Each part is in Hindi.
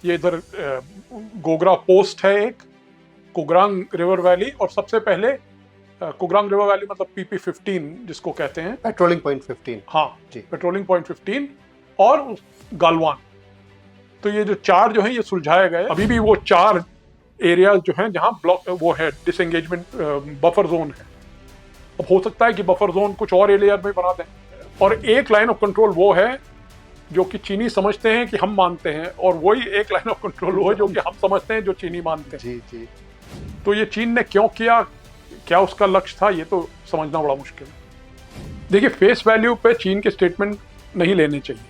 ये इधर गोगरा पोस्ट है एक, कुग्रांग रिवर वैली, और सबसे पहले कुग्रांग रिवर वैली मतलब PP-15 जिसको कहते हैं, पेट्रोलिंग पॉइंट 15। हाँ जी। पेट्रोलिंग पॉइंट 15 और गालवान। तो ये जो चार जो है ये सुलझाए गए। अभी भी वो चार एरिया जो हैं जहां ब्लॉक वो है डिसएंगेजमेंट बफर जोन है। अब हो सकता है कि बफर जोन कुछ और एरिया में बना दें। और एक लाइन ऑफ कंट्रोल वो है जो कि चीनी समझते हैं कि हम मानते हैं, और वही एक लाइन ऑफ कंट्रोल वो है जो कि हम समझते हैं जो चीनी मानते हैं। जी जी। तो ये चीन ने क्यों किया, क्या उसका लक्ष्य था, ये तो समझना बड़ा मुश्किल है। देखिए, फेस वैल्यू पे चीन के स्टेटमेंट नहीं लेने चाहिए,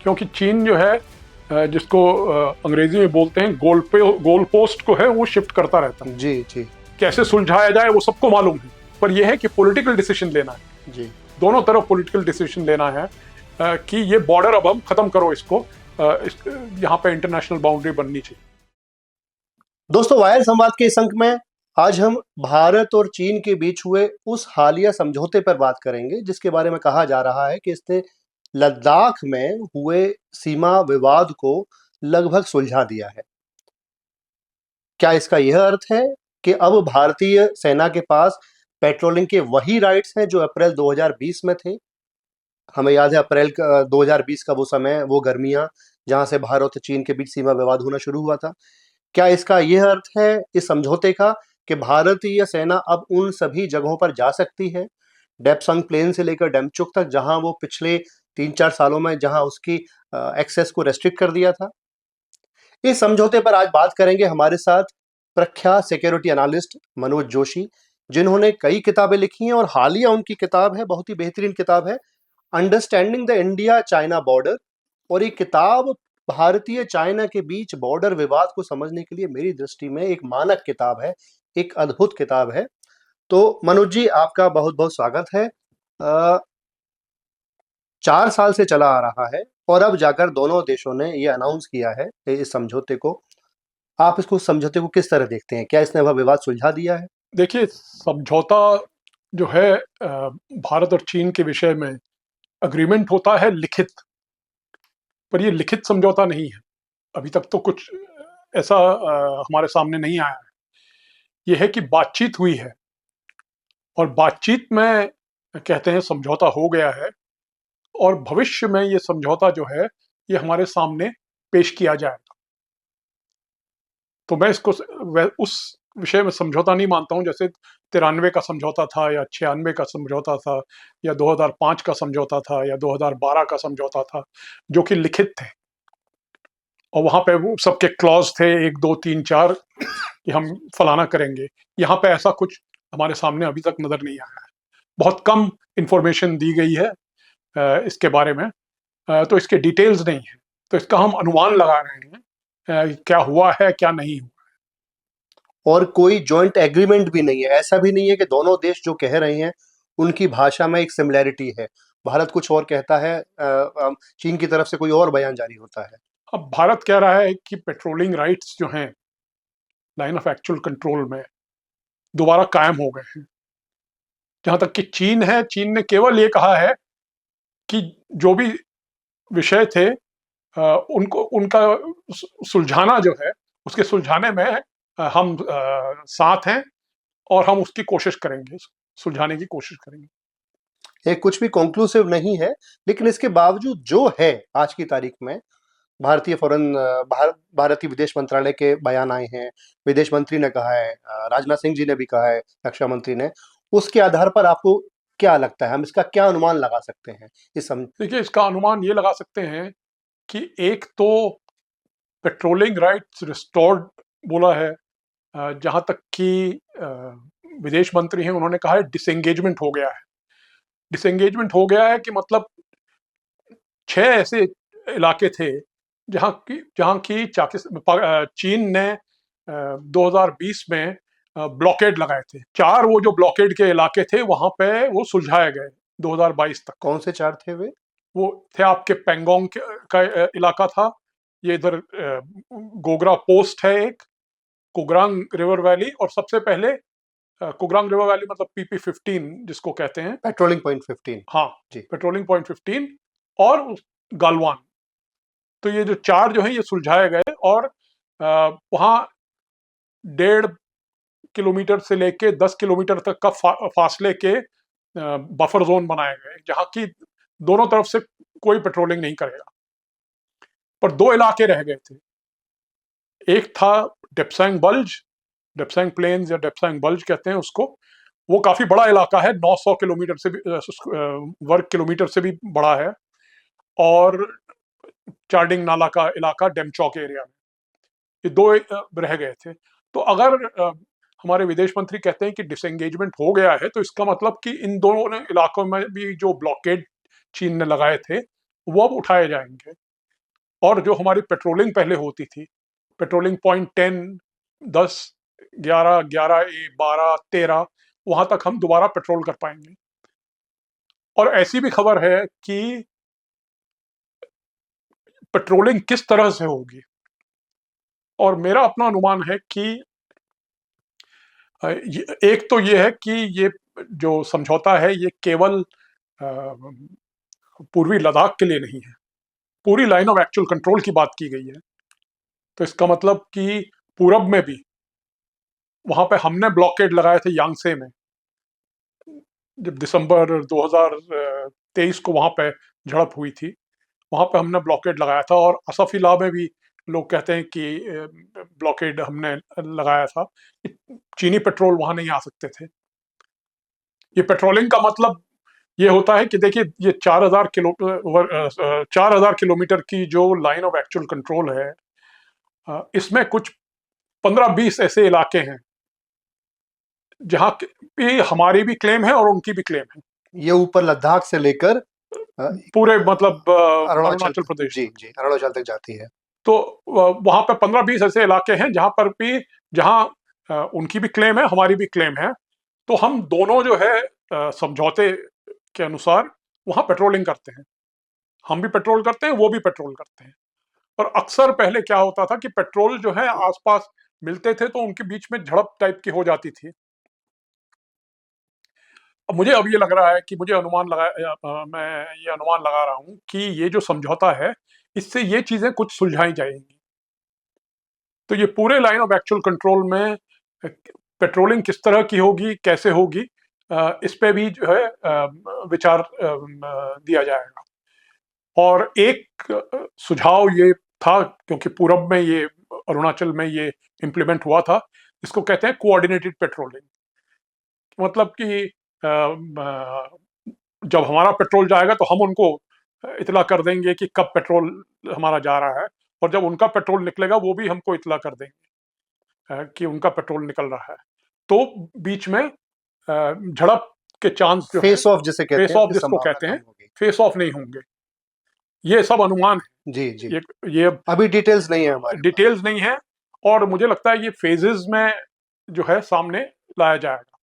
क्योंकि चीन जो है जिसको अंग्रेजी में बोलते हैं गोल पोस्ट को है, वो शिफ्ट करता रहता है। जी जी। कैसे सुलझाया जाए वो सबको मालूम है, पर यह है कि पॉलिटिकल डिसीजन लेना है। जी। दोनों तरफ पॉलिटिकल डिसीजन लेना है कि ये बॉर्डर अब हम खत्म करो, इसको यहाँ पे इंटरनेशनल बाउंड्री बननी चाहिए। दोस्तों, वायर संवाद के इस अंक में आज हम भारत और चीन के बीच हुए उस हालिया समझौते पर बात करेंगे जिसके बारे में कहा जा रहा है कि इसने लद्दाख में हुए सीमा विवाद को लगभग सुलझा दिया है। क्या इसका यह अर्थ है कि अब भारतीय सेना के पास पेट्रोलिंग के वही राइट्स हैं जो अप्रैल 2020 में थे? हमें याद है अप्रैल 2020 का वो समय, वो गर्मियां जहां से भारत और चीन के बीच सीमा विवाद होना शुरू हुआ था। क्या इसका यह अर्थ है इस समझौते का कि भारतीय सेना अब उन सभी जगहों पर जा सकती है, डेप्संग प्लेन से लेकर डेमचुक तक, जहां वो पिछले 3-4 सालों में जहां उसकी एक्सेस को रेस्ट्रिक्ट कर दिया था? इस समझौते पर आज बात करेंगे हमारे साथ प्रख्यात सिक्योरिटी एनालिस्ट मनोज जोशी, जिन्होंने कई किताबें लिखी हैं और हालिया उनकी किताब है, बहुत ही बेहतरीन किताब है, understanding the India China border. और ये किताब भारतीय चाइना के बीच बॉर्डर विवाद को समझने के लिए मेरी दृष्टि में एक मानक किताब है, एक अद्भुत किताब है। तो मनोज जी, आपका बहुत बहुत स्वागत है। 4 साल से चला आ रहा है और अब जाकर दोनों देशों ने ये अनाउंस किया है इस समझौते को। आप इसको समझौते को किस तरह देखते हैं? क्या इसने वह विवाद सुलझा दिया है? देखिए, समझौता जो है भारत और चीन के विषय में अग्रीमेंट होता है लिखित, पर ये लिखित समझौता नहीं है। अभी तक तो कुछ ऐसा हमारे सामने नहीं आया है। ये है कि बातचीत हुई है, और बातचीत में कहते हैं समझौता हो गया है, और भविष्य में ये समझौता जो है ये हमारे सामने पेश किया जाएगा। तो मैं इसको उस विषय में समझौता नहीं मानता हूं जैसे 93 का समझौता था, या 96 का समझौता था, या 2005 का समझौता था, या 2012 का समझौता था, जो कि लिखित थे और वहां पे वो सबके क्लॉज थे 1 2 3 4 कि हम फलाना करेंगे। यहाँ पे ऐसा कुछ हमारे सामने अभी तक नजर नहीं आया है। बहुत कम इंफॉर्मेशन दी गई है इसके बारे में, तो इसके डिटेल्स नहीं है, तो इसका हम अनुमान लगा रहे हैं क्या हुआ है क्या नहीं हुआ। और कोई जॉइंट एग्रीमेंट भी नहीं है, ऐसा भी नहीं है कि दोनों देश जो कह रहे हैं उनकी भाषा में एक सिमिलैरिटी है। भारत कुछ और कहता है, चीन की तरफ से कोई और बयान जारी होता है। अब भारत कह रहा है कि पेट्रोलिंग राइट्स जो हैं लाइन ऑफ एक्चुअल कंट्रोल में दोबारा कायम हो गए हैं। जहां तक कि चीन है, चीन ने केवल ये कहा है कि जो भी विषय थे उनको उनका सुलझाना जो है, उसके सुलझाने में हम साथ हैं, और हम उसकी कोशिश करेंगे, सुलझाने की कोशिश करेंगे। ये कुछ भी कंक्लूसिव नहीं है, लेकिन इसके बावजूद जो है आज की तारीख में भारतीय विदेश मंत्रालय के बयान आए हैं, विदेश मंत्री ने कहा है, राजनाथ सिंह जी ने भी कहा है, रक्षा मंत्री ने। उसके आधार पर आपको क्या लगता है, हम इसका क्या अनुमान लगा सकते हैं? देखिए, इसका अनुमान ये लगा सकते हैं कि एक तो पेट्रोलिंग राइट्स रिस्टोर्ड बोला है, जहां तक कि विदेश मंत्री हैं उन्होंने कहा है डिसएंगेजमेंट हो गया है। डिसएंगेजमेंट हो गया है कि मतलब 6 ऐसे इलाके थे जहां की चीन ने 2020 में ब्लॉकेड लगाए थे। 4 वो जो ब्लॉकेड के इलाके थे वहां पे वो सुलझाए गए 2022 तक। कौन से 4 थे वे? वो थे आपके पेंगोंग का इलाका था, ये इधर गोगरा पोस्ट है एक, कुग्रांग रिवर वैली, और सबसे पहले कुग्रांग रिवर वैली मतलब PP-15 जिसको कहते हैं, पेट्रोलिंग पॉइंट 15। हाँ जी। पेट्रोलिंग पॉइंट 15 और गालवान। तो ये जो 4 जो है ये सुलझाए गए और वहाँ 1.5 किलोमीटर से लेके 10 किलोमीटर तक का फासले के बफर जोन बनाए गए, जहाँ की दोनों तरफ से कोई पेट्रोलिंग नहीं करेगा। पर 2 इलाके रह गए थे। एक था डेप्सांग बल्ज, डेप्सांग प्लेन्स या डेप्सांग बल्ज कहते हैं उसको। वो काफी बड़ा इलाका है, 900 किलोमीटर से भी वर्ग किलोमीटर से भी बड़ा है। और चार्डिंग नाला का इलाका डेमचौक एरिया में, ये 2 रह गए थे। तो अगर हमारे विदेश मंत्री कहते हैं कि डिसएंगेजमेंट हो गया है, तो इसका मतलब कि इन दोनों इलाकों में भी जो ब्लॉकेड चीन ने लगाए थे वो अब उठाए जाएंगे। और जो हमारी पेट्रोलिंग पहले होती थी, पेट्रोलिंग पॉइंट 10, 10, 11, 11A, 12, 13, वहां तक हम दोबारा पेट्रोल कर पाएंगे। और ऐसी भी खबर है कि पेट्रोलिंग किस तरह से होगी, और मेरा अपना अनुमान है कि एक तो ये है कि ये जो समझौता है ये केवल पूर्वी लद्दाख के लिए नहीं है, पूरी लाइन ऑफ एक्चुअल कंट्रोल की बात की गई है। तो इसका मतलब कि पूरब में भी, वहां पे हमने ब्लॉकेड लगाए थे यांगसे में, जब दिसंबर 2023 को वहां पे झड़प हुई थी, वहां पे हमने ब्लॉकेड लगाया था। और असफिला में भी लोग कहते हैं कि ब्लॉकेड हमने लगाया था, चीनी पेट्रोल वहां नहीं आ सकते थे। ये पेट्रोलिंग का मतलब ये होता है कि देखिए, ये 4,000 किलोमीटर की जो लाइन ऑफ एक्चुअल कंट्रोल है, इसमें कुछ 15-20 ऐसे इलाके हैं जहां पे हमारी भी क्लेम है और उनकी भी क्लेम है। ये ऊपर लद्दाख से लेकर पूरे मतलब अरुणाचल, अरुणाचल प्रदेश जी तक। जी, अरुणाचल तक जाती है। तो वहां पे 15-20 ऐसे इलाके हैं जहां पर भी, जहां उनकी भी क्लेम है, हमारी भी क्लेम है। तो हम दोनों जो है समझौते के अनुसार वहां पेट्रोलिंग करते हैं। हम भी पेट्रोल करते हैं, वो भी पेट्रोल करते हैं। और अक्सर पहले क्या होता था कि पेट्रोल जो है आसपास मिलते थे, तो उनके बीच में झड़प टाइप की हो जाती थी। मुझे अब ये लग रहा है कि मैं ये अनुमान लगा रहा हूं कि ये जो समझौता है, इससे ये चीजें कुछ सुलझाई जाएंगी। तो ये पूरे लाइन ऑफ एक्चुअल कंट्रोल में पेट्रोलिंग किस तरह की होगी, कैसे होगी, इस पे भी जो है विचार दिया जाएगा। और एक सुझाव ये था, क्योंकि पूरब में ये, अरुणाचल में ये इम्प्लीमेंट हुआ था, इसको कहते हैं कोऑर्डिनेटेड पेट्रोलिंग। मतलब कि जब हमारा पेट्रोल जाएगा तो हम उनको इतला कर देंगे कि कब पेट्रोल हमारा जा रहा है, और जब उनका पेट्रोल निकलेगा वो भी हमको इतला कर देंगे कि उनका पेट्रोल निकल रहा है। तो बीच में झड़प के चांस जो है, फेस ऑफ जिसे कहते फेस हैं, ऑफ उसकी जिसको संभावना कहते कम हैं, होगी। फेस ऑफ नहीं होंगे। ये सब अनुमान जी है, जी, ये अभी डिटेल्स नहीं है हमारे पास। डिटेल्स नहीं है। और मुझे लगता है ये फेजेस में जो है सामने लाया जाएगा,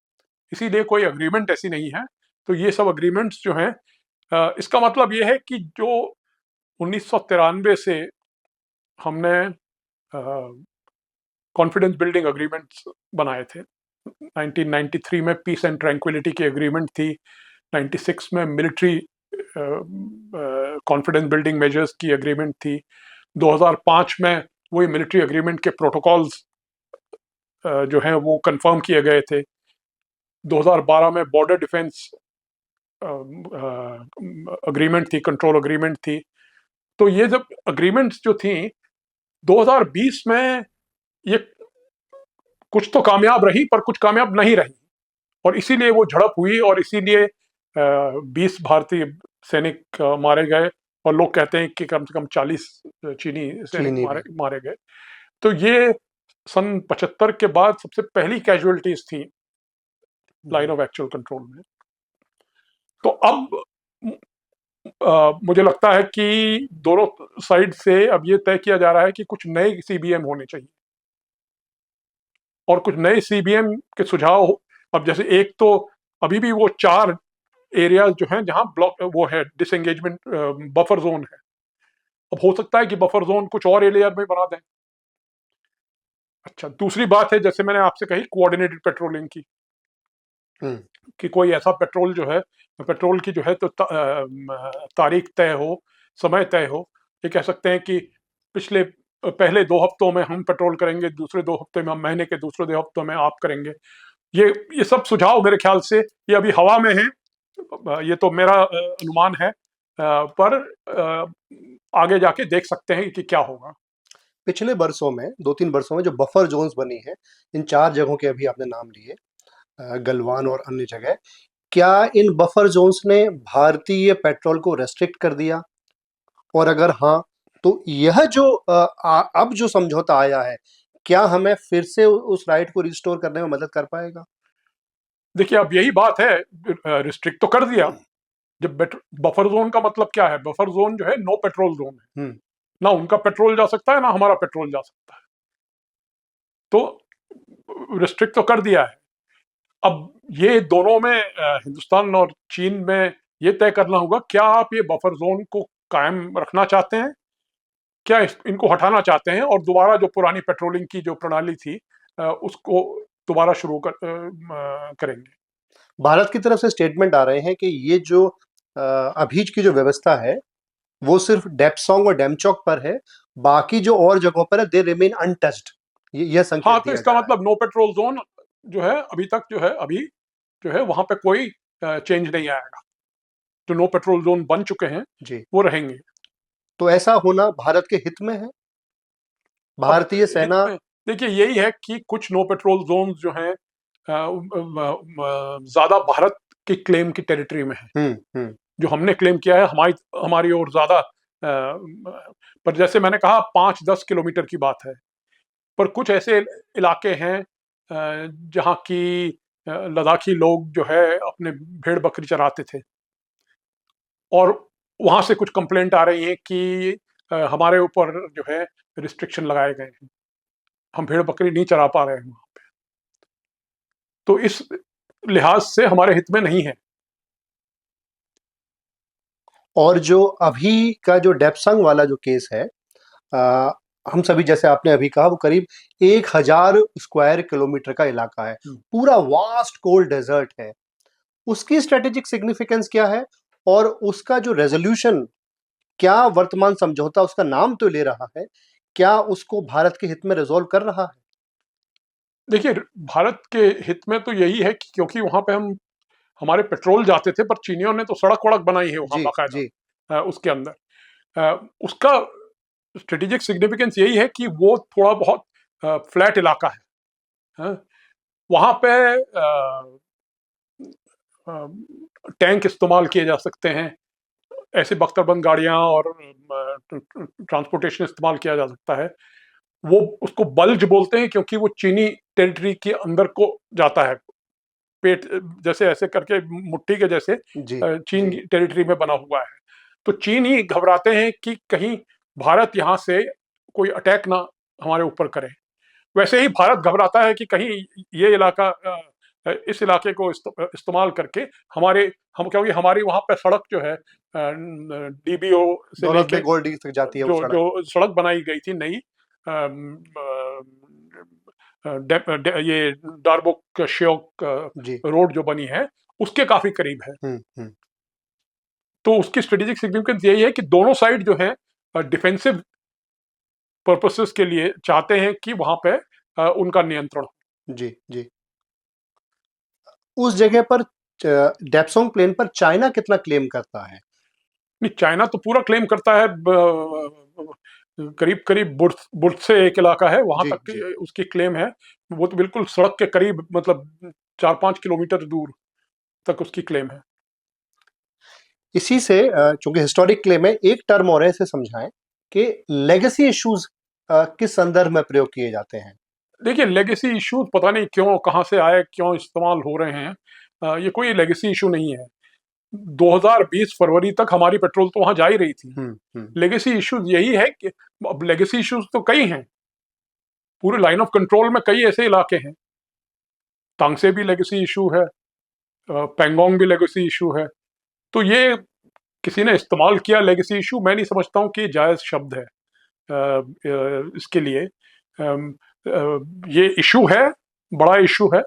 इसीलिए कोई अग्रीमेंट ऐसी नहीं है। तो ये सब अग्रीमेंट्स जो हैं, इसका मतलब ये है कि जो 1993 से हमने कॉन्फिडेंस बिल्डिंग अग्रीमेंट्स बनाए थे। 1993 में पीस एंड ट्रैंक्विलिटी की एग्रीमेंट थी, 96 में मिलिट्री कॉन्फिडेंस बिल्डिंग मेजर्स की एग्रीमेंट थी, 2005 में वही मिलिट्री एग्रीमेंट के प्रोटोकॉल्स जो हैं वो कंफर्म किए गए थे, 2012 में बॉर्डर डिफेंस अग्रीमेंट थी, कंट्रोल अग्रीमेंट थी। तो ये जब अग्रीमेंट्स जो थी 2020 में, ये कुछ तो कामयाब रही पर कुछ कामयाब नहीं रही, और इसीलिए वो झड़प हुई, और इसीलिए 20 भारतीय सैनिक मारे गए, और लोग कहते हैं कि कम से कम 40 चीनी सैनिक चीनी मारे भी। मारे गए। तो ये सन 75 के बाद सबसे पहली कैजुअलिटीज थी लाइन ऑफ एक्चुअल कंट्रोल में। तो अब मुझे लगता है कि दोनों साइड से अब ये तय किया जा रहा है कि कुछ नए सीबीएम होने चाहिए, और कुछ नए सीबीएम के सुझाव अब जैसे, एक तो अभी भी वो 4 एरिया जो हैं जहां ब्लॉक वो है डिसएंगेजमेंट बफर जोन है। अब हो सकता है कि बफर जोन कुछ और एरिया में बना दें। अच्छा, दूसरी बात है, जैसे मैंने आपसे कही कोऑर्डिनेटेड पेट्रोलिंग की, कि कोई ऐसा पेट्रोल जो है, पेट्रोल की जो है तो तारीख तय हो, समय तय हो, ये कह सकते हैं कि पहले 2 हफ्तों में हम पेट्रोल करेंगे, दूसरे 2 हफ्ते में हम, महीने के दूसरे 2 हफ्तों में आप करेंगे। ये सब सुझाव मेरे ख्याल से ये अभी हवा में हैं। ये तो मेरा अनुमान है, पर आगे जाके देख सकते हैं कि क्या होगा। पिछले वर्षों में 2-3 वर्षों में जो बफर ज़ोन्स बनी हैं, इन 4 जगहों के अभी आपने नाम लिए, गलवान और अन्य जगह। क्या इन बफर ज़ोन्स ने भारतीय पेट्रोल को रेस्ट्रिक्ट कर दिया? और अगर हाँ, तो यह जो अब जो समझौता आया है, क्या हमें फिर से उस राइट को रिस्टोर करने में मदद कर पाएगा? देखिए, अब यही बात है, रिस्ट्रिक्ट तो कर दिया। जब बफर ज़ोन का मतलब क्या है? बफर ज़ोन जो है नो पेट्रोल ज़ोन है। हुँ, ना उनका पेट्रोल जा सकता है, ना हमारा पेट्रोल जा सकता है। तो रिस्ट्रिक्ट तो कर दिया है। अब ये दोनों में, हिंदुस्तान और चीन में ये तय करना होगा, क्या आप ये बफर ज़ोन को कायम रखना चाहते हैं? क्या इनको हटाना चाहते हैं और दोबारा जो पुरानी पेट्रोलिंग की जो प्रणाली थी, उसको दोबारा शुरू करेंगे? भारत की तरफ से स्टेटमेंट आ रहे हैं कि ये जो अभी की जो व्यवस्था है, वो सिर्फ डेप्सोंग और डेमचौक पर है, बाकी जो और जगहों पर है, दे रिमेन अनटच्ड। यह हाँ, संकेत तो दिया इसका जा रहा है। मतलब नो पेट्रोल ज़ोन जो है अभी तक जो है, अभी जो है वहाँ पे कोई चेंज नहीं आएगा। जो नो पेट्रोल ज़ोन बन चुके हैं, जी, वो रहेंगे। तो ऐसा होना भारत के हित में है? अब भारतीय हित सेना। में देखिए यही है कि कुछ नो पेट्रोल ज़ोन्स जो हैं, ज़्यादा भारत की क्लेम की टेरिटरी में है। हुँ, हुँ, जो हमने क्लेम किया है हमारी हमारी ओर ज़्यादा, पर जैसे मैंने कहा 5-10 किलोमीटर की बात है। पर कुछ ऐसे इलाके हैं जहाँ की लद्दाखी लोग जो है अपने भेड़-बकरी चराते थे, और वहाँ से कुछ कंप्लेंट आ रही हैं कि हमारे ऊपर जो है रिस्ट्रिक्शन लगाए गए हैं। हम भेड़-बकरी नहीं चरा पा रहे हैं वहाँ पे। तो इस लिहाज से हमारे हित में नहीं है। और जो अभी का जो डेप्संग वाला जो केस है, अ, हम सभी जैसे आपने अभी कहा वो करीब 1000 स्क्वायर किलोमीटर का इलाका है। हुँ। पूरा वास्ट कोल्ड डेज़र्ट है। उसकी स्ट्रैटेजिक सिग्निफिकेंस क्या है? और उसका जो रेज़ोल्यूशन, क्या वर्तमान समझौता उसका नाम तो ले रहा है, क्या उसको भारत के हित में रिज़ॉल्व कर रहा है? देखिए, भारत के हित में तो यही है कि क्योंकि वहाँ पे हमारे पेट्रोल जाते थे, पर चीनियों ने तो सड़क-वड़क बनाई है वहाँ जी, बाकायदा, जी। उसके अंदर। उसका स्ट्रेटेजिक सिग्निफिकेंस यही है कि वो थोड़ा बहुत फ्लैट इलाका है। हाँ? वहाँ पे अ, टैंक इस्तेमाल किए जा सकते हैं, ऐसे बख्तरबंद गाड़ियाँ और ट्रांसपोर्टेशन इस्तेमाल किया जा सकता है। वो उसको बल्ज बोलते हैं क्योंकि वो चीनी टेरिटरी के अंदर को जाता है। पेट जैसे ऐसे करके मुट्ठी के जैसे जी, चीन जी। की टेरिटरी में बना हुआ है। तो चीन ही घबराते हैं कि कहीं भारत यहाँ से कोई अटैक ना हमारे ऊपर करे। वैसे ही भारत घबराता है कि कहीं ये इलाका, इस इलाके को इस्तेमाल करके हमारे हम क्योंकि हमारी वहाँ पे सड़क जो है, डीबीओ से दौलत लेके बेग ओल्डी तक जाती है वो जो सड़क। जो सड़क बनाई गई थी नई, अम, ये डारबुक श्योक जी। रोड जो बनी है, उसके काफी करीब है। हुँ, हुँ। तो उसकी स्ट्रेटेजिक सिग्निफिकेंस यही है कि दोनों साइड जो है डिफेंसिव पर्पसेस के लिए चाहते हैं कि वहां पे उनका नियंत्रण हो। जी, जी। उस जगह पर डेप्सोंग प्लेन पर चाइना कितना क्लेम करता है? नहीं, चाइना तो पूरा क्लेम करता है, करीब करीब बुर्द से एक इलाका है वहां जी, तक जी। उसकी क्लेम है। वो तो बिल्कुल सड़क के करीब, मतलब 4-5 किलोमीटर दूर तक उसकी क्लेम है। इसी से चूँकि हिस्टोरिक क्लेम है, एक टर्म और है, इसे समझाएँ कि लेगेसी इश्यूज़ किस संदर्भ में प्रयोग किए जाते हैं? देखिए, लेगेसी इश्यूज पता नहीं क्यों कहाँ से आए, क्यों इस्तेमाल हो रहे हैं। ये कोई लेगेसी इशू नहीं है। 2020 फरवरी तक हमारी पेट्रोल तो वहां जा ही रही थी। हुँ, हुँ। लेगेसी इश्यूज यही है कि अब लेगेसी इश्यूज तो कई हैं, पूरे लाइन ऑफ कंट्रोल में कई ऐसे इलाके हैं। तांगसे भी लेगेसी इशू है, पेंगोंग भी लेगेसी इशू है। तो ये किसी ने इस्तेमाल किया लेगेसी इशू, मैं नहीं समझता हूँ कि ये जायज शब्द है इसके लिए। ये इशू है, बड़ा इशू है,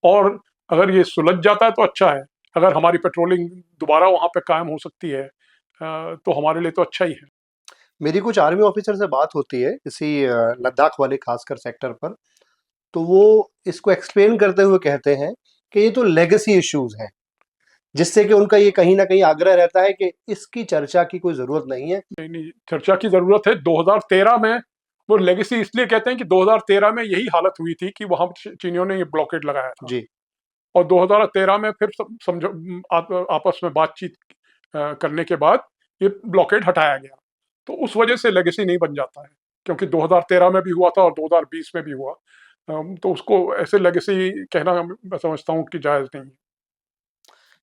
और अगर ये सुलझ जाता है तो अच्छा है। अगर हमारी पेट्रोलिंग दोबारा वहां पे कायम हो सकती है, तो हमारे लिए तो अच्छा ही है। मेरी कुछ आर्मी ऑफिसर से बात होती है इसी लद्दाख वाले खासकर सेक्टर पर, तो वो इसको एक्सप्लेन करते हुए कहते हैं कि ये तो लेगेसी इश्यूज हैं, जिससे कि उनका ये कहीं ना कहीं आग्रह रहता है कि इसकी चर्चा की कोई जरूरत नहीं है। नहीं नहीं, चर्चा की जरूरत है। 2013 में वो लेगेसी इसलिए कहते हैं कि 2013 में यही हालत हुई थी कि वहां चीनियों ने ये ब्लॉकेड लगाया था, जी। और 2013 में फिर समझो आपस में बातचीत करने के बाद ये ब्लॉकेड हटाया गया। तो उस वजह से लेगेसी नहीं बन जाता है, क्योंकि 2013 में भी हुआ था और 2020 में भी हुआ। तो उसको ऐसे लेगेसी कहना मैं समझता हूँ कि जायज नहीं है।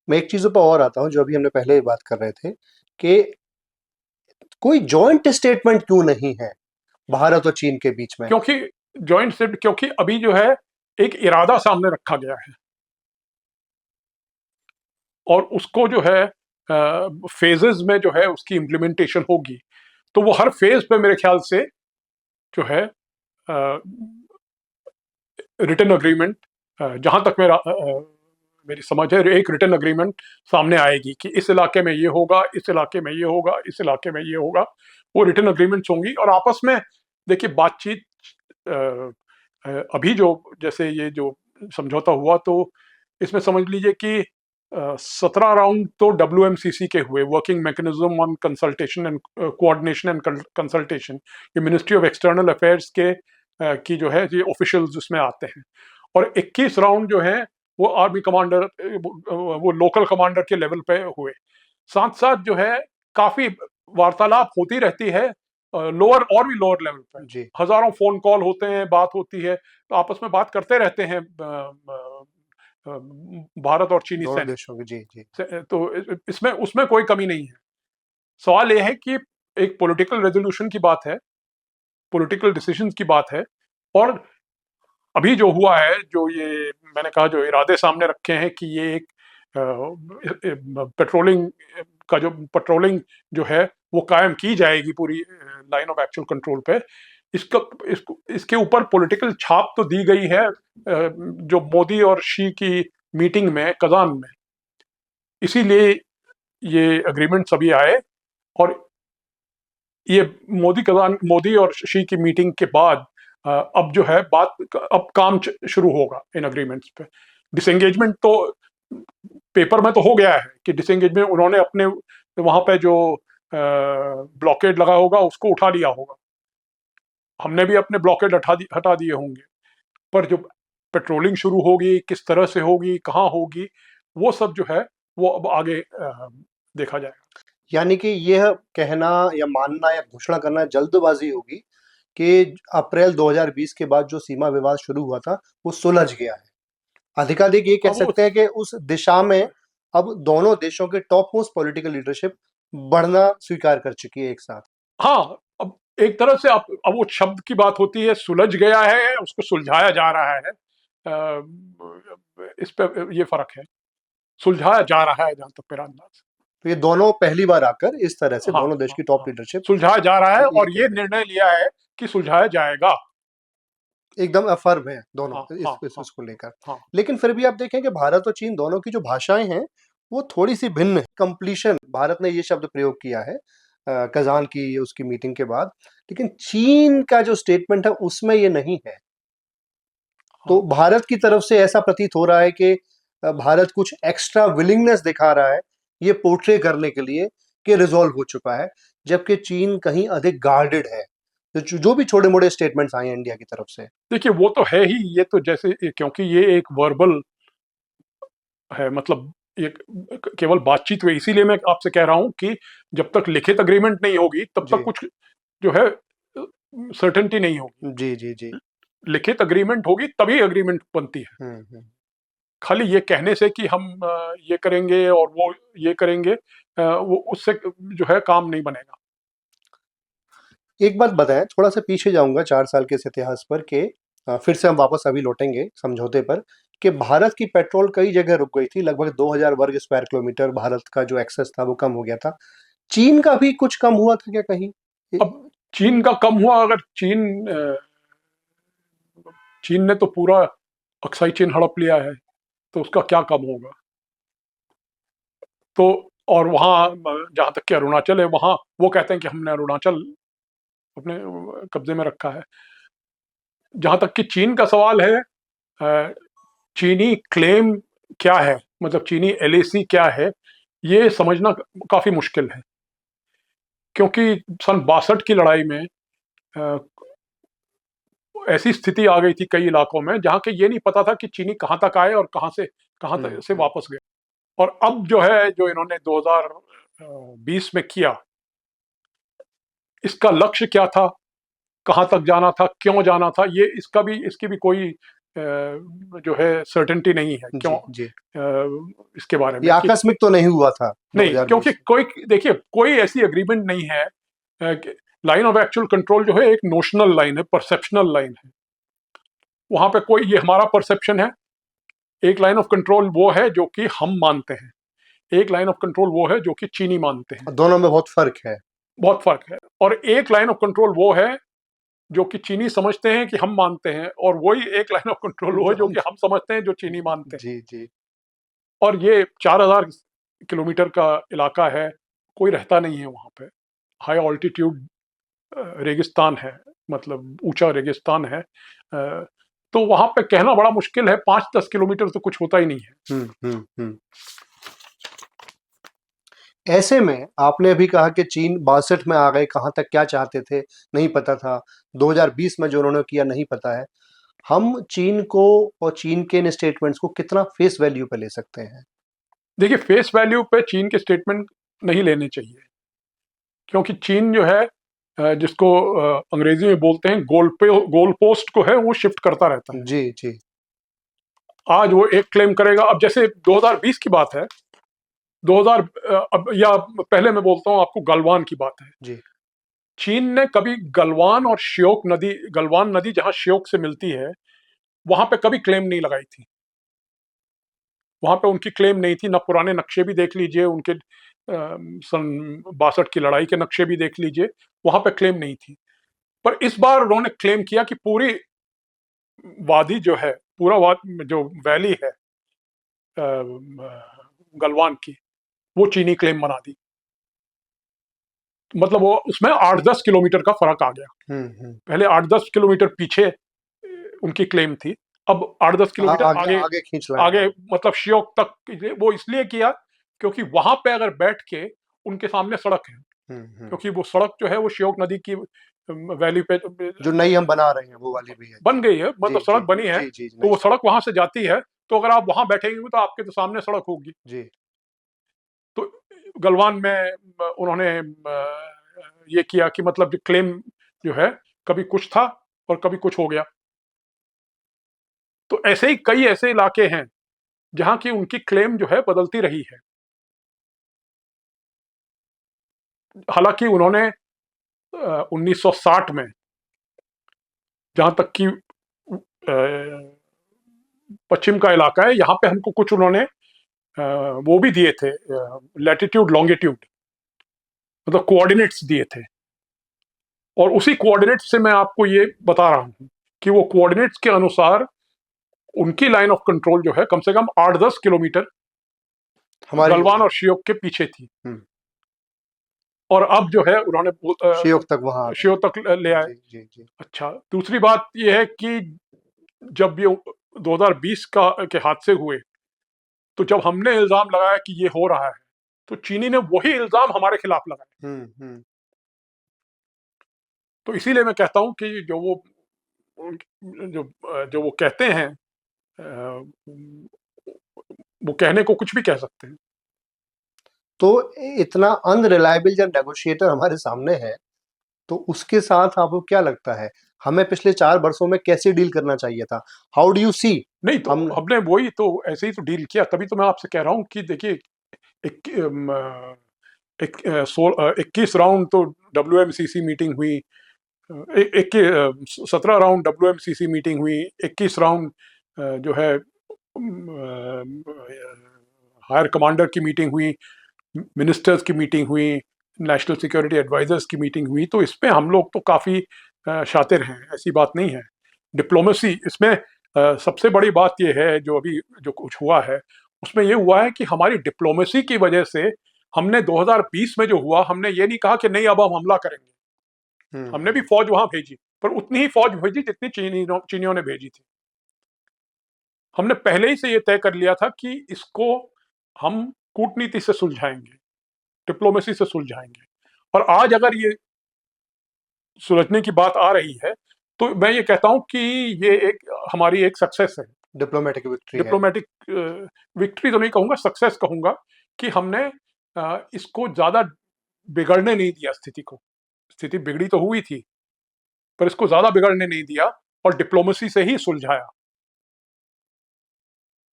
मैं एक चीजों पर और आता हूँ जो अभी हमने पहले ही बात कर रहे थे कि कोई जॉइंट स्टेटमेंट क्यों नहीं है भारत और चीन के बीच में। क्योंकि जॉइंट स्टेट, क्योंकि अभी जो है एक इरादा सामने रखा गया है, और उसको जो है फेजेस में जो है उसकी इम्प्लीमेंटेशन होगी। तो वो हर फेज पे मेरे ख्याल से जो है रिटन अग्रीमेंट, जहां तक मेरी समझ है, एक रिटन अग्रीमेंट सामने आएगी कि इस इलाके में ये होगा, इस इलाके में ये होगा, इस इलाके में ये होगा। वो रिटन अग्रीमेंट्स होंगी, और आपस में देखिए बातचीत अ, अभी जो जैसे ये जो समझौता हुआ, तो इसमें समझ लीजिए कि 17 राउंड तो WMCC के हुए, working mechanism on consultation and coordination and consultation. ये मिनिस्ट्री ऑफ एक्सटर्नल अफेयर्स के की जो है ये ऑफिशियल्स उसमें आते हैं। और 21 राउंड जो है वो आर्मी कमांडर, वो लोकल कमांडर के लेवल पे हुए। साथ साथ जो है काफी वार्तालाप होती रहती है लोअर और भी लोअर लेवल पे। जी। हजारों फोन कॉल होते हैं, बात होती है, तो आपस में बात करते रहते हैं भारत और चीनी दोनों सैनिक। देशों की। जी जी। तो इसमें उसमें कोई कमी नहीं है। सवाल यह है कि एक पॉलिटिकल रेजोल्यूशन की बात है, पॉलिटिकल डिसीजंस की बात है। और अभी जो हुआ है, जो ये मैंने कहा, जो इरादे सामने रखे हैं कि ये एक पेट्रोलिंग पेट्रोलिंग जो है वो कायम की जाएगी पूरी लाइन ऑफ एक्चुअल कंट्रोल पे। इसका इसके ऊपर पॉलिटिकल छाप तो दी गई है जो मोदी और शी की मीटिंग में कजान में, इसीलिए ये अग्रीमेंट सभी आए। और ये मोदी और शी की मीटिंग के बाद अब जो है अब काम शुरू होगा इन अग्रीमेंट्स पे। डिसएंगेजमेंट तो पेपर में तो हो गया है कि डिसएंगेजमेंट उन्होंने अपने वहां पे जो ब्लॉकेड लगा होगा उसको उठा लिया होगा, हमने भी अपने ब्लॉकेड हटा दिए होंगे। पर जो पेट्रोलिंग शुरू होगी, किस तरह से होगी, कहाँ होगी, वो सब जो है वो अब आगे देखा जाएगा। यानी कि यह कहना या मानना या घोषणा करना जल्दबाजी होगी कि अप्रैल 2020 के बाद जो सीमा विवाद शुरू हुआ था वो सुलझ गया है। अधिकाधिक ये कह अब वो सकते हैं कि उस दिशा में अब दोनों देशों के टॉप मोस्ट पॉलिटिकल लीडरशिप बढ़ना स्वीकार कर चुकी है एक साथ। हाँ, अब एक तरह से अब वो शब्द की बात होती है, सुलझ गया है, उसको सुलझाया जा रहा है। इस पे ये फर्क है, सुलझाया जा रहा है जहां तक मेरा अंदाज। तो ये दोनों पहली बार आकर इस तरह से हाँ दोनों देश हाँ की टॉप हाँ, लीडरशिप सुलझाया जा रहा है, ये और कह ये रहे निर्णय लिया है कि सुलझाया जाएगा। हैं एकदम अफर्म है दोनों हाँ इस हाँ इस हाँ इसको लेकर। हाँ। लेकिन फिर भी आप देखें कि भारत और चीन दोनों की जो भाषाएं हैं वो थोड़ी सी भिन्न है। कंप्लीशन भारत ने ये शब्द प्रयोग किया है कजान की उसकी मीटिंग के बाद, लेकिन चीन का जो स्टेटमेंट है उसमें ये नहीं है। तो हाँ, भारत की तरफ से ऐसा प्रतीत हो रहा है कि भारत कुछ एक्स्ट्रा विलिंगनेस दिखा रहा है ये पोर्ट्रे करने के लिए कि रिजॉल्व हो चुका है, जबकि चीन कहीं अधिक गार्डेड है। तो जो भी छोटे मोटे स्टेटमेंट्स आए हैं इंडिया की तरफ से। देखिए वो तो है ही, ये तो जैसे क्योंकि ये एक वर्बल है, मतलब ये केवल बातचीत हुई, इसीलिए मैं आपसे कह रहा हूं कि जब तक लिखित अग्रीमेंट नहीं होगी तब जी तक कुछ जो है सर्टेनिटी नहीं होगी। जी जी जी। लिखित अग्रीमेंट होगी तभी अग्रीमेंट बनती है। हम्म। खाली ये कहने से कि हम ये करेंगे और वो ये करेंगे, वो उससे जो है काम नहीं बनेगा। एक बात बताएं, थोड़ा सा पीछे जाऊंगा 4 साल के इस इतिहास पर कि फिर से हम वापस अभी लौटेंगे समझौते पर कि भारत की पेट्रोल कई जगह रुक गई थी। लगभग 2000 वर्ग स्क्वायर किलोमीटर भारत का जो एक्सेस था वो कम हो गया था। चीन का भी कुछ कम हुआ था क्या कहीं? अब चीन का कम हुआ, अगर चीन ने तो पूरा अक्साई चीन हड़प लिया है, तो उसका क्या कम होगा। तो और वहां जहां तक कि अरुणाचल है, वहां वो कहते हैं कि हमने अरुणाचल अपने कब्जे में रखा है। जहां तक कि चीन का सवाल है, चीनी क्लेम क्या है, मतलब चीनी एलएसी क्या है, ये समझना काफी मुश्किल है, क्योंकि सन 62 की लड़ाई में अ, ऐसी स्थिति आ गई थी कई इलाकों में जहां के ये नहीं पता था कि चीनी कहां तक आए और कहां तक से वापस गए। और अब जो है, जो इन्होंने 2020 में किया, इसका लक्ष्य क्या था, कहां तक जाना था, क्यों जाना था, ये इसकी भी कोई जो है सर्टेनिटी नहीं है क्यों, जी, जी। इसके बारे ये में कि आकस्मिक तो नहीं हुआ था नहीं, क्योंकि 2020 में। कोई, देखिए, कोई ऐसी एग्रीमेंट नहीं है। लाइन ऑफ एक्चुअल कंट्रोल जो है एक नोशनल लाइन है, परसेप्शनल लाइन है। वहां पे कोई, ये हमारा परसेप्शन है। एक लाइन ऑफ कंट्रोल वो है जो कि हम मानते हैं, एक लाइन ऑफ कंट्रोल वो है जो कि चीनी मानते हैं। दोनों में बहुत फर्क है। बहुत फर्क है। और एक लाइन ऑफ कंट्रोल वो है जो कि चीनी समझते हैं कि हम मानते हैं, और वही एक लाइन ऑफ कंट्रोल वो है जो जो हम कि हम समझते हैं जो चीनी मानते हैं। जी, जी। और ये 4000 किलोमीटर का इलाका है, कोई रहता नहीं है वहां पे। हाई ऑल्टीट्यूड रेगिस्तान है, मतलब ऊंचा रेगिस्तान है। तो वहां पे कहना बड़ा मुश्किल है, 5-10 किलोमीटर तो कुछ होता ही नहीं है। हम्म। ऐसे में आपने अभी कहा कि चीन 62 में आ गए, कहाँ तक क्या चाहते थे नहीं पता था, 2020 में जो उन्होंने किया नहीं पता है। हम चीन को और चीन के इन स्टेटमेंट्स को कितना फेस वैल्यू पे ले सकते हैं? देखिए, फेस वैल्यू पे चीन के स्टेटमेंट नहीं लेने चाहिए, क्योंकि चीन जो है, जिसको अंग्रेजी में बोलते हैं गोल पोस्ट को है, वो शिफ्ट करता रहता है। जी, जी। आज वो एक क्लेम करेगा, अब जैसे 2020 की बात है, 2000 अब, या पहले मैं बोलता हूं आपको, गलवान की बात है। जी। चीन ने कभी गलवान और श्योक नदी, गलवान नदी जहां श्योक से मिलती है, वहां पे कभी क्लेम नहीं लगाई थी। वहां पे उनकी क्लेम नहीं थी। ना पुराने नक्शे भी देख लीजिए उनके, सन 62 की लड़ाई के नक्शे भी देख लीजिए, वहां पे क्लेम नहीं थी। पर इस बार उन्होंने क्लेम किया कि पूरी वादी जो है, पूरा जो वैली है गलवान की, वो चीनी क्लेम बना दी। मतलब वो, उसमें 8-10 किलोमीटर का फर्क आ गया। हम्म। पहले 8-10 किलोमीटर पीछे उनकी क्लेम थी, अब 8-10 किलोमीटर आगे आगे। आगे खींच लाए आगे, हैं। मतलब श्योक तक। वो इसलिए किया क्योंकि वहां पे अगर बैठ के, उनके सामने सड़क है, हम्म। क्योंकि वो सड़क जो है वो श्योक नदी की वैली पे जो नई हम बना रहे हैं वो वाली भी है। बन गई है, जी, मतलब सड़क जी, बनी है। जी, जी, तो नई वो सड़क। सड़क वहां से जाती है, तो अगर आप वहां बैठेंगे तो आपके तो सामने सड़क होगी। जी। तो गलवान में उन्होंने ये किया कि मतलब क्लेम जो है, कभी कुछ था और कभी कुछ हो गया। तो ऐसे ही कई ऐसे इलाके हैं जहां की उनकी क्लेम जो है बदलती रही है। हालांकि उन्होंने 1960 में, जहां तक कि पश्चिम का इलाका है, यहां पे हमको कुछ उन्होंने वो भी दिए थे, लैटिट्यूड लॉन्गिट्यूड, मतलब कोऑर्डिनेट्स दिए थे। और उसी कोऑर्डिनेट्स से मैं आपको ये बता रहा हूं कि वो कोऑर्डिनेट्स के अनुसार उनकी लाइन ऑफ कंट्रोल जो है कम से कम 8-10 किलोमीटर हमारी गलवान ओर। और श्योक के पीछे थी। हम्म। और अब जो है उन्होंने शियोग तक वहां आ गए। श्योक तक ले आए। जी, जी, जी। अच्छा, दूसरी बात यह है कि जब ये 2020 के हादसे हुए, तो जब हमने इल्जाम लगाया कि ये हो रहा है, तो चीनी ने वही इल्जाम हमारे खिलाफ लगाया। हम्म। तो इसीलिए मैं कहता हूं कि जो वो कहते हैं, वो कहने को कुछ भी कह सकते हैं। तो इतना अनरिलायबल जब नेगोशिएटर हमारे सामने है, तो उसके साथ आपको क्या लगता है हमें पिछले 4 वर्षों में कैसे डील करना चाहिए था? How do you see? नहीं, तो हम हमने वही तो ऐसे ही तो डील किया। तभी तो मैं आपसे कह रहा हूं कि देखिए, 21 राउंड तो WMCC मीटिंग हुई, 17 राउंड WMCC मीटिंग हुई, 21 राउंड जो है हायर कमांडर की मीटिंग हुई, मिनिस्टर्स की मीटिंग हुई, नेशनल सिक्योरिटी एडवाइजर्स की मीटिंग हुई। तो इसमें हम लोग तो काफ़ी शातिर हैं, ऐसी बात नहीं है। डिप्लोमेसी इसमें सबसे बड़ी बात यह है, जो अभी जो कुछ हुआ है उसमें यह हुआ है कि हमारी डिप्लोमेसी की वजह से हमने 2020 में जो हुआ, हमने ये नहीं कहा कि नहीं अब हम हमला करेंगे। हमने भी फौज वहां भेजी, पर उतनी ही फौज भेजी जितनी चीनियों ने भेजी थी। हमने पहले ही से ये तय कर लिया था कि इसको हम कूटनीति से सुलझाएंगे, डिप्लोमेसी से सुलझाएंगे। और आज अगर ये सुलझने की बात आ रही है, तो मैं ये कहता हूं कि ये हमारी एक सक्सेस है, डिप्लोमेटिक विक्ट्री है। डिप्लोमेटिक विक्ट्री तो नहीं कहूंगा, सक्सेस कहूंगा कि हमने इसको ज्यादा बिगड़ने नहीं दिया स्थिति को। स्थिति बिगड़ी तो हुई थी, पर इसको ज्यादा बिगड़ने नहीं दिया और डिप्लोमेसी से ही सुलझाया।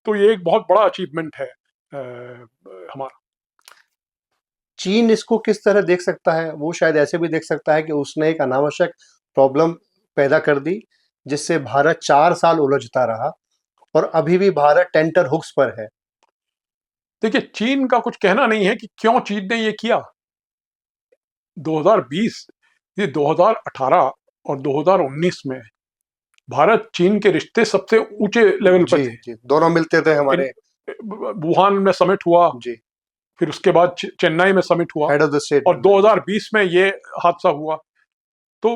तो ये एक बहुत बड़ा अचीवमेंट है हमारा। चीन इसको किस तरह देख सकता है? वो शायद ऐसे भी देख सकता है कि उसने एक अनावश्यक प्रॉब्लम पैदा कर दी, जिससे भारत 4 साल उलझता रहा और अभी भी भारत टेंटर हुक्स पर है। देखिए, चीन का कुछ कहना नहीं है कि क्यों चीन ने ये किया। 2020, ये 2018 और 2019 में भारत चीन के रिश्ते सबसे ऊंचे लेवल पर जी, थे। जी, दोनों मिलते थे हमारे। वुहान में समिट हुआ, जी, फिर उसके बाद चेन्नई में समिट हुआ, हेड ऑफ द स्टेट। और 2020 में ये हादसा हुआ। तो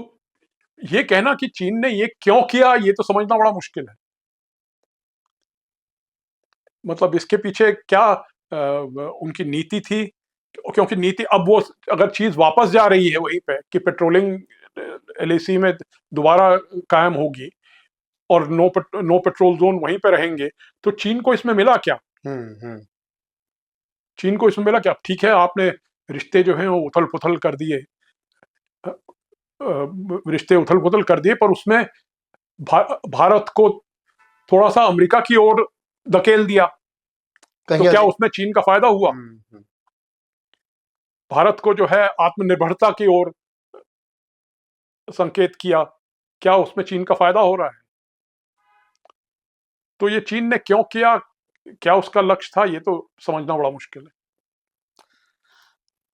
ये कहना कि चीन ने ये क्यों किया, ये तो समझना बड़ा मुश्किल है। मतलब इसके पीछे क्या उनकी नीति थी, क्योंकि नीति अब वो अगर चीज वापस जा रही है वहीं पे कि पेट्रोलिंग एलएसी में दोबारा कायम होगी और नो पेट्रोल जोन वहीं पे रहेंगे, तो चीन को इसमें मिला क्या? चीन को इसमें मिला क्या? ठीक है, आपने रिश्ते जो हैं वो उथल पुथल कर दिए, रिश्ते उथल पुथल कर दिए, पर उसमें भारत को थोड़ा सा अमेरिका की ओर धकेल दिया, तो क्या उसमें चीन का फायदा हुआ? भारत को जो है आत्मनिर्भरता की ओर संकेत किया, क्या उसमें चीन का फायदा हो रहा है? तो ये चीन ने क्यों किया, क्या उसका लक्ष्य था, ये तो समझना बड़ा मुश्किल है।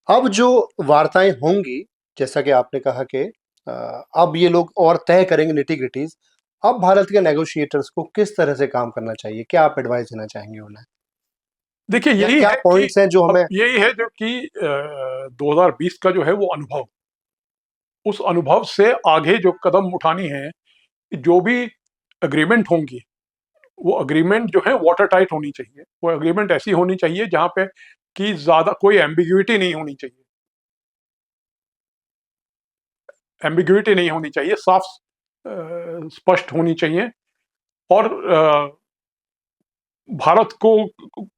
अब जो वार्ताएं होंगी, जैसा कि आपने कहा कि अब ये लोग और तय करेंगे निटी-ग्रिटीज। अब भारत के नेगोशिएटर्स को किस तरह से काम करना चाहिए? क्या आप एडवाइस देना चाहेंगे उन्हें? देखिए, यही क्या है कि पॉइंट्स हैं जो हमें यही है जो कि 2020 का जो है वो अनुभव, उस अनुभव से आगे जो कदम उठानी है, जो भी एग्रीमेंट होंगी, वो एग्रीमेंट जो है वाटर टाइट होनी चाहिए। वो एग्रीमेंट ऐसी होनी चाहिए जहां पे कि ज्यादा कोई एम्बिग्युइटी नहीं होनी चाहिए, एम्बिग्युइटी नहीं होनी चाहिए, साफ स्पष्ट होनी चाहिए। और भारत को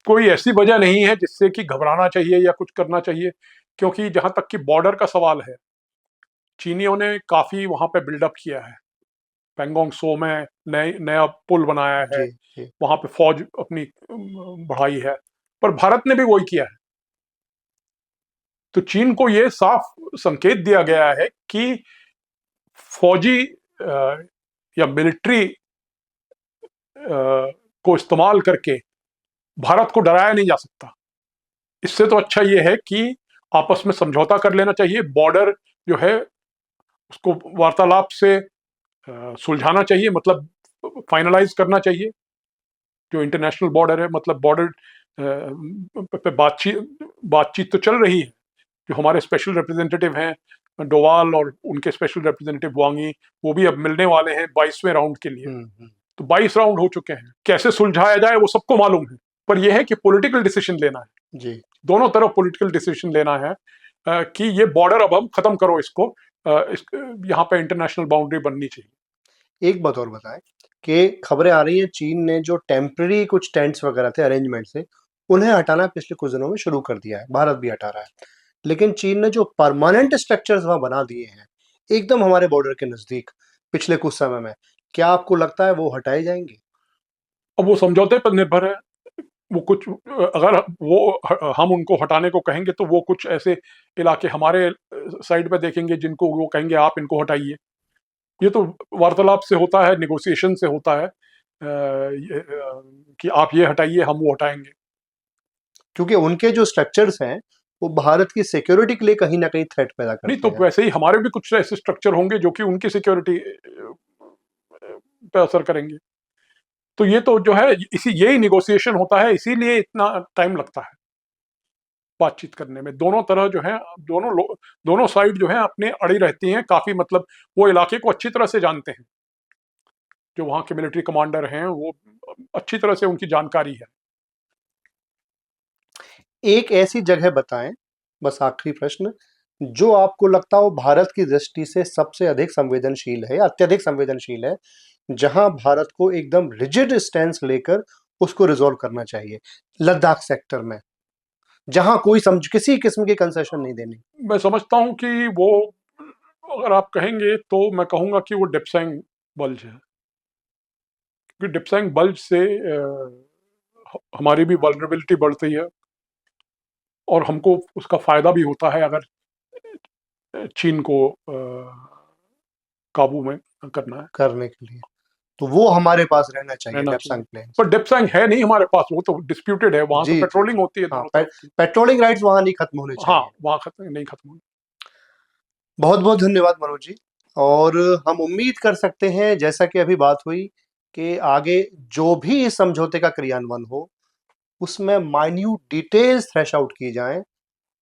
कोई ऐसी वजह नहीं है जिससे कि घबराना चाहिए या कुछ करना चाहिए, क्योंकि जहां तक कि बॉर्डर का सवाल है, चीनियों ने काफी वहां पे बिल्डअप किया है। पेंगोंग सो में नया पुल बनाया है, जी, जी। वहां पे फौज अपनी बढ़ाई है, पर भारत ने भी वही किया है। तो चीन को ये साफ संकेत दिया गया है कि फौजी या मिलिट्री को इस्तेमाल करके भारत को डराया नहीं जा सकता। इससे तो अच्छा ये है कि आपस में समझौता कर लेना चाहिए, बॉर्डर जो है उसको वार्तालाप से सुलझाना चाहिए, मतलब फाइनलाइज करना चाहिए। जो इंटरनेशनल बॉर्डर है, मतलब बॉर्डर पे बातचीत तो चल रही है। जो हमारे स्पेशल रिप्रेजेंटेटिव हैं डोवाल और उनके स्पेशल रिप्रेजेंटेटिव वांगी, वो भी अब मिलने वाले हैं 22वें राउंड के लिए। तो 22 राउंड हो चुके हैं, कैसे सुलझाया जाए वो सबको मालूम है, पर यह है कि पॉलिटिकल डिसीजन लेना है जी। दोनों तरफ, पॉलिटिकल डिसीजन लेना है कि ये बॉर्डर अब हम खत्म करो इसको, यहाँ पे इंटरनेशनल बाउंड्री बननी चाहिए। एक बात और बताएं कि खबरें आ रही हैं, चीन ने जो टेम्पररी कुछ टेंट्स वगैरह थे अरेंजमेंट से, उन्हें हटाना पिछले कुछ दिनों में शुरू कर दिया है, भारत भी हटा रहा है। लेकिन चीन ने जो परमानेंट स्ट्रक्चर्स वहां बना दिए हैं एकदम हमारे बॉर्डर के नजदीक पिछले कुछ समय में, क्या आपको लगता है वो हटाए जाएंगे? अब वो समझौते पर निर्भर है। वो कुछ अगर हम उनको हटाने को कहेंगे तो वो कुछ ऐसे इलाके हमारे साइड पे देखेंगे जिनको वो कहेंगे आप इनको हटाइए। ये तो वार्तालाप से होता है, नेगोशिएशन से होता है, कि आप ये हटाइए, हम वो हटाएंगे। क्योंकि उनके जो स्ट्रक्चर्स हैं वो भारत की सिक्योरिटी के लिए कहीं ना कहीं थ्रेट पैदा नहीं करते तो हैं। वैसे ही हमारे भी कुछ ऐसे स्ट्रक्चर होंगे जो कि उनकी सिक्योरिटी पे असर करेंगे। तो ये तो जो है यही निगोशिएशन होता है, इसीलिए इतना टाइम लगता है। बातचीत करने में। दोनों तरह जो है, दोनों साइड जो है अपने अड़ी रहती हैं, काफी मतलब वो इलाके को अच्छी तरह से जानते हैं। जो वहां के मिलिट्री कमांडर हैं वो अच्छी तरह से उनकी जानकारी है। एक ऐसी जगह बताएं, बस आखिरी प्रश्न, जो आपको लगता हो भारत की दृष्टि से सबसे अधिक संवेदनशील है या अत्यधिक संवेदनशील है, जहां भारत को एकदम रिजिड स्टैंस लेकर उसको रिजॉल्व करना चाहिए लद्दाख सेक्टर में, जहां कोई किसी किस्म की कंसेशन नहीं देनी। मैं समझता हूं कि वो, अगर आप कहेंगे तो मैं कहूंगा कि वो डिप्सैंग बल्ज है, क्योंकि डिप्सैंग बल्ज से हमारी भी वल्नरेबिलिटी बढ़ती है और हमको उसका फायदा भी होता है अगर चीन को काबू में करना है, करने के लिए, तो वो हमारे पास रहना चाहिए रहना डेप्संग चाहिए। प्लेन। पर डिप्सैंग है नहीं हमारे पास, वो तो डिस्प्यूटेड है, वहां तो जी जी पेट्रोलिंग होती है हाँ, दोनों तरफ की। पेट्रोलिंग राइट्स वहां नहीं खत्म होने हाँ, चाहिए। वहां खत्म नहीं खत्म होनी। बहुत बहुत धन्यवाद मनोज जी। और हम उम्मीद कर सकते हैं, जैसा कि अभी बात हुई, कि आगे जो भी इस समझौते का क्रियान्वयन हो उसमें माइन्यूट डिटेल्स थ्रेश आउट की जाएं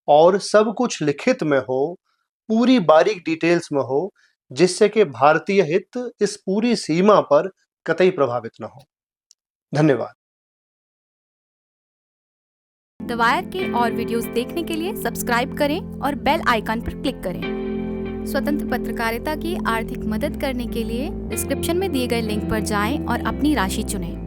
और सब कुछ लिखित में हो, पूरी बारीक डिटेल्स में हो, जिससे कि भारतीय हित इस पूरी सीमा पर कतई प्रभावित न हो। धन्यवाद। द वायर के और वीडियोस देखने के लिए सब्सक्राइब करें और बेल आइकन पर क्लिक करें। स्वतंत्र पत्रकारिता की आर्थिक मदद करने के लिए डिस्क्रिप्शन में दिए गए लिंक पर जाएं और अपनी राशि चुनें।